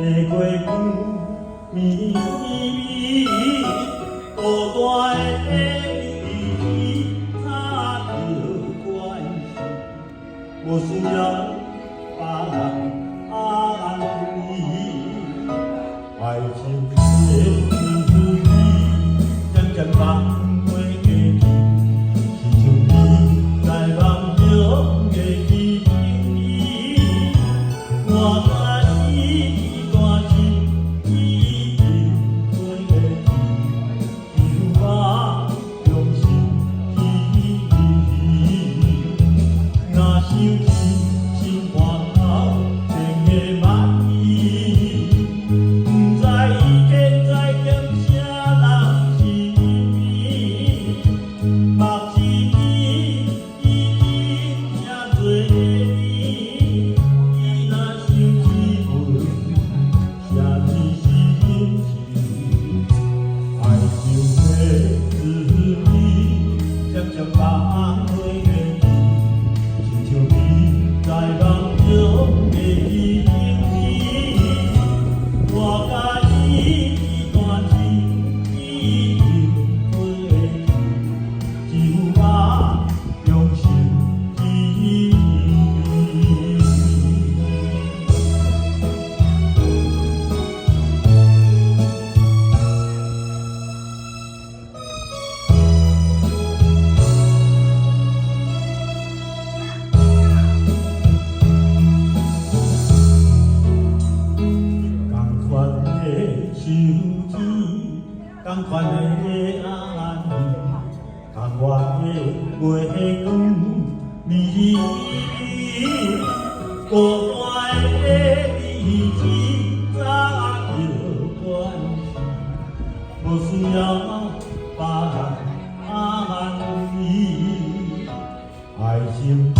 月光绵绵，孤单的你，他着关系，无需要别人安慰，爱情的滋味，渐渐放过过去，是像你在梦中的记忆，我甲你大情已经过去，只有我用心记忆，若想起心肝头变的满意，不知伊现在点啥人是伊，目睭伊已经遐多年，伊若想起阮，啥物心事？爱情的滋味，渐渐放过过去，亲像你在梦中的记忆，我甲你一段情已经过去，只有我用心记忆。同款的秋天，同款的暗暝，同款的月光绵绵，孤单的日子早着关系，无需要别人安慰，爱情。